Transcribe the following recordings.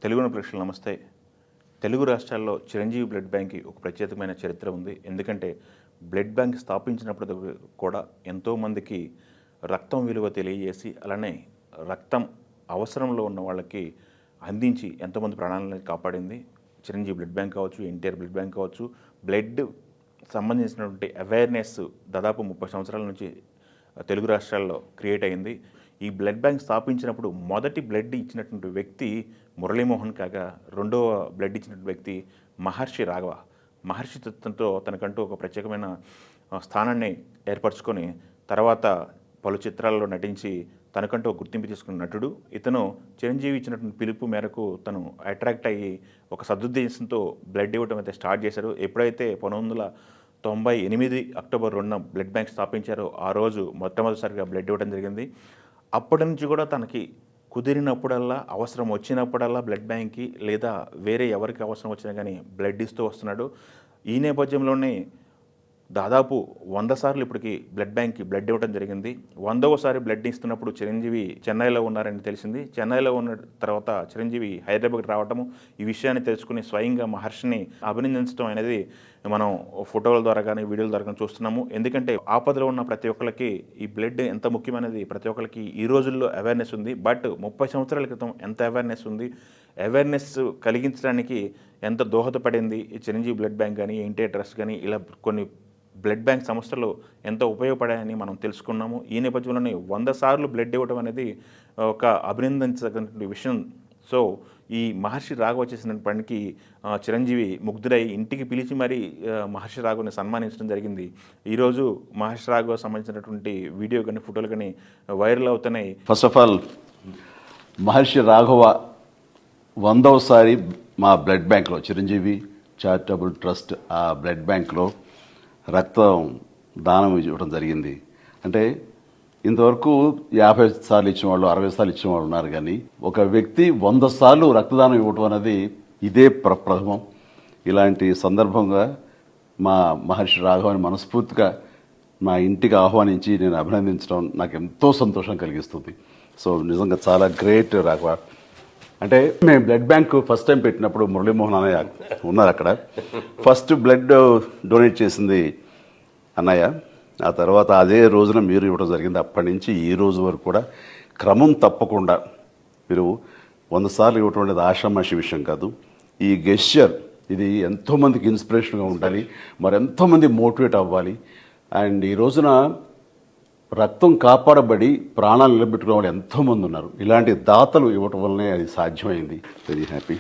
తెలుగున ప్రేక్షకులు నమస్తే. తెలుగు రాష్ట్రాల్లో చిరంజీవి బ్లడ్ బ్యాంక్కి ఒక ప్రత్యేకమైన చరిత్ర ఉంది. ఎందుకంటే బ్లడ్ బ్యాంక్ స్థాపించినప్పుడు కూడా ఎంతోమందికి రక్తం విలువ తెలియజేసి, అలానే రక్తం అవసరంలో ఉన్న వాళ్ళకి అందించి ఎంతోమంది ప్రాణాలను కాపాడింది. చిరంజీవి బ్లడ్ బ్యాంక్ కావచ్చు, ఎన్టీఆర్ బ్లడ్ బ్యాంక్ కావచ్చు. బ్లడ్ సంబంధించినటువంటి అవేర్నెస్ దాదాపు 30 సంవత్సరాల నుంచి తెలుగు రాష్ట్రాల్లో క్రియేట్ అయింది. ఈ బ్లడ్ బ్యాంక్ స్థాపించినప్పుడు మొదటి బ్లడ్ ఇచ్చినటువంటి వ్యక్తి మురళీమోహన్ కాగా, రెండవ బ్లడ్ ఇచ్చినటువంటి వ్యక్తి మహర్షి రాఘవ. మహర్షి తత్వంతో తనకంటూ ఒక ప్రత్యేకమైన స్థానాన్ని ఏర్పరచుకొని తర్వాత పలు చిత్రాల్లో నటించి తనకంటూ ఒక గుర్తింపు తీసుకున్న నటుడు ఇతను. చిరంజీవి ఇచ్చినటువంటి పిలుపు మేరకు తను అట్రాక్ట్ అయ్యి ఒక సదుద్దేశంతో బ్లడ్ ఇవ్వడం అయితే స్టార్ట్ చేశారు. ఎప్పుడైతే 1998 అక్టోబర్ 2న బ్లడ్ బ్యాంక్ స్థాపించారో ఆ రోజు మొట్టమొదటిసారిగా బ్లడ్ ఇవ్వడం జరిగింది. అప్పటి నుంచి కూడా తనకి కుదిరినప్పుడల్లా, అవసరం వచ్చినప్పుడల్లా బ్లడ్ బ్యాంక్కి లేదా వేరే ఎవరికి అవసరం వచ్చినా కానీ బ్లడ్ ఇస్తూ వస్తున్నాడు. ఈ నేపథ్యంలోనే దాదాపు 100 సార్లు ఇప్పటికి బ్లడ్ బ్యాంక్కి బ్లడ్ ఇవ్వడం జరిగింది. 100వసారి బ్లడ్ ఇస్తున్నప్పుడు చిరంజీవి చెన్నైలో ఉన్నారని తెలిసింది. చెన్నైలో ఉన్న తర్వాత చిరంజీవి హైదరాబాద్కి రావటము, ఈ విషయాన్ని తెలుసుకుని స్వయంగా మహర్షిని అభినందించడం అనేది మనం ఫోటోల ద్వారా కానీ వీడియోల ద్వారా కానీ చూస్తున్నాము. ఎందుకంటే ఆపదలో ఉన్న ప్రతి ఒక్కరికి ఈ బ్లడ్ ఎంత ముఖ్యమైనది ప్రతి ఒక్కరికి ఈ రోజుల్లో అవేర్నెస్ ఉంది. బట్ 30 సంవత్సరాల క్రితం ఎంత అవేర్నెస్ ఉంది, అవేర్నెస్ కలిగించడానికి ఎంత దోహదపడింది ఈ చిరంజీవి బ్లడ్ బ్యాంక్ కానీ, ఎన్టీఆర్ ట్రస్ట్ కానీ, ఇలా కొన్ని బ్లడ్ బ్యాంక్ సంస్థలు ఎంతో ఉపయోగపడాయని మనం తెలుసుకున్నాము. ఈ నేపథ్యంలోనే 100 సార్లు బ్లడ్ ఇవ్వడం అనేది ఒక అభినందించదగినటువంటి విషయం. సో ఈ మహర్షి రాఘవ చేసిన పనికి చిరంజీవి ముగ్ధుడై ఇంటికి పిలిచి మరీ మహర్షి రాఘవని సన్మానించడం జరిగింది. ఈరోజు మహర్షి రాఘవ సంబంధించినటువంటి వీడియో కానీ ఫోటోలు కానీ వైరల్ అవుతున్నాయి. ఫస్ట్ ఆఫ్ ఆల్ మహర్షి రాఘవ 100వసారి మా బ్లడ్ బ్యాంక్లో, చిరంజీవి చారిటబుల్ ట్రస్ట్ ఆ బ్లడ్ బ్యాంక్లో రక్తం దానం ఇవ్వడం జరిగింది. అంటే ఇంతవరకు 50 సార్లు ఇచ్చిన వాళ్ళు, 60 సార్లు ఇచ్చిన వాళ్ళు ఉన్నారు. కానీ ఒక వ్యక్తి 100 సార్లు రక్తదానం ఇవ్వడం అనేది ఇదే ప్రథమం. ఇలాంటి సందర్భంగా మా మహర్షి రాఘవని మనస్ఫూర్తిగా మా ఇంటికి ఆహ్వానించి నేను అభినందించడం నాకు ఎంతో సంతోషం కలిగిస్తుంది. సో నిజంగా చాలా గ్రేట్ రాఘవ. అంటే మేము బ్లడ్ బ్యాంక్ ఫస్ట్ టైం పెట్టినప్పుడు మురళీమోహన్ అన్నయ్య ఉన్నారు అక్కడ. ఫస్ట్ బ్లడ్ డొనేట్ చేసింది అన్నయ్య. ఆ తర్వాత అదే రోజున మీరు ఇవ్వడం జరిగింది. అప్పటి నుంచి ఈ రోజు వరకు కూడా క్రమం తప్పకుండా మీరు 100 సార్లు ఇవ్వటం అనేది ఆషామాషి విషయం కాదు. ఈ గెస్చర్ ఇది ఎంతోమందికి ఇన్స్పిరేషన్గా ఉండాలి, మరి ఎంతోమంది మోటివేట్ అవ్వాలి. అండ్ ఈ రోజున రక్తం కాపాడబడి ప్రాణాలు నిలబెట్టుకునే వాళ్ళు ఎంతోమంది ఉన్నారు. ఇలాంటి దాతలు ఇవ్వటం వల్లనే అది సాధ్యమైంది. Very happy.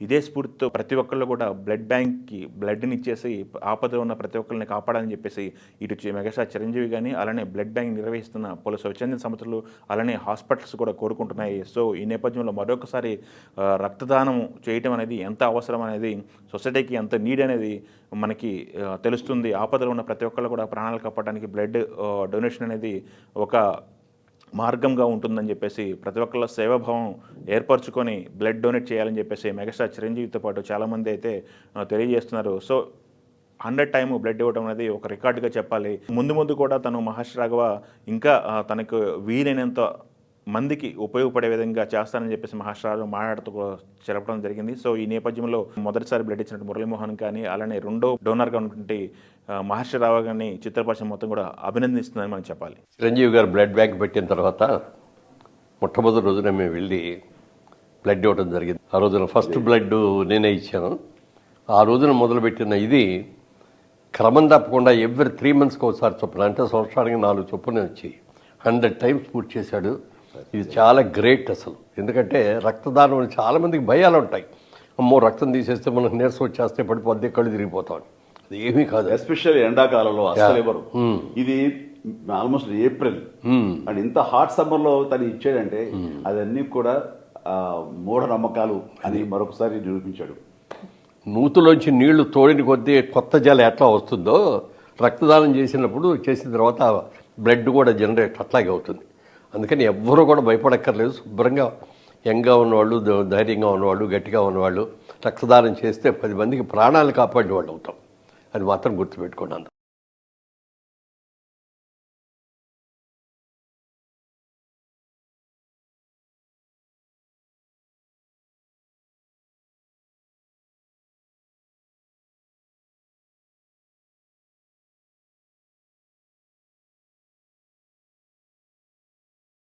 ఇదే స్ఫూర్తితో ప్రతి ఒక్కళ్ళు కూడా బ్లడ్ బ్యాంక్కి బ్లడ్ని ఇచ్చేసి ఆపదలో ఉన్న ప్రతి ఒక్కరిని కాపాడాలని చెప్పేసి ఇటు మెగాస్టార్ చిరంజీవి కానీ, అలానే బ్లడ్ బ్యాంక్ నిర్వహిస్తున్న పలు స్వచ్ఛంద సంస్థలు, అలానే హాస్పిటల్స్ కూడా కోరుకుంటున్నాయి. సో ఈ నేపథ్యంలో మరొకసారి రక్తదానం చేయటం అనేది ఎంత అవసరం అనేది, సొసైటీకి ఎంత నీడ్ అనేది మనకి తెలుస్తుంది. ఆపదలో ఉన్న ప్రతి ఒక్కళ్ళు కూడా ప్రాణాలు కాపాడడానికి బ్లడ్ డొనేషన్ అనేది ఒక మార్గంగా ఉంటుందని చెప్పేసి ప్రతి ఒక్కళ్ళ సేవాభావం ఏర్పరచుకొని బ్లడ్ డొనేట్ చేయాలని చెప్పేసి మెగాస్టార్ చిరంజీవితో పాటు చాలామంది అయితే తెలియజేస్తున్నారు. సో 100 టైము బ్లడ్ ఇవ్వడం అనేది ఒక రికార్డుగా చెప్పాలి. ముందు ముందు కూడా తను మహర్షి రాఘవ ఇంకా తనకు వీలైనంత మందికి ఉపయోగపడే విధంగా చేస్తానని చెప్పేసి మహర్షి రాఘవ మాట్లాడుతూ చెప్పడం జరిగింది. సో ఈ నేపథ్యంలో మొదటిసారి బ్లడ్ ఇచ్చినట్టు మురళీమోహన్ కానీ, అలానే రెండో డోనర్గా ఉన్నటువంటి మహర్షి రాఘవ గారిని చిత్రపరిశ్రమ మొత్తం కూడా అభినందిస్తుందని మనం చెప్పాలి. చిరంజీవి గారు బ్లడ్ బ్యాంక్ పెట్టిన తర్వాత మొట్టమొదటి రోజున మేము వెళ్ళి బ్లడ్ ఇవ్వడం జరిగింది. ఆ రోజున ఫస్ట్ బ్లడ్ నేనే ఇచ్చాను. ఆ రోజున మొదలుపెట్టిన ఇది క్రమం తప్పకుండా ఎవ్రీ 3 మంత్స్కి ఒకసారి చొప్పున, అంటే సంవత్సరానికి 4 చొప్పున వచ్చి 100 టైమ్స్ పూర్తి చేశాడు. ఇది చాలా గ్రేట్ అసలు. ఎందుకంటే రక్తదానం అని చాలామందికి భయాలు ఉంటాయి. అమ్మో రక్తం తీసేస్తే మనకు నీరసం వచ్చేస్తే పడిపోద్ది, కళ్ళు తిరిగిపోతాం. అది ఏమీ కాదు. ఎస్పెషల్లీ ఎండాకాలంలో అసలు ఎవరు ఇది ఆల్మోస్ట్ ఏప్రిల్ అండ్ ఇంత హాట్ సమ్మర్లో తను ఇచ్చాడంటే అదన్నీ కూడా మూఢనమ్మకాలు అని మరొకసారి నిరూపించాడు. నూతులోంచి నీళ్లు తోడిని కొద్దీ కొత్త జలం ఎట్లా వస్తుందో రక్తదానం చేసిన తర్వాత బ్లడ్ కూడా జనరేట్ అట్లాగే అవుతుంది. అందుకని ఎవ్వరూ కూడా భయపడక్కర్లేదు. శుభ్రంగా యంగ్గా ఉన్నవాళ్ళు, ధైర్యంగా ఉన్నవాళ్ళు, గట్టిగా ఉన్నవాళ్ళు రక్తదానం చేస్తే 10 మందికి ప్రాణాలు కాపాడిన వాళ్ళు అవుతాం. అది మాత్రం గుర్తుపెట్టుకోండి.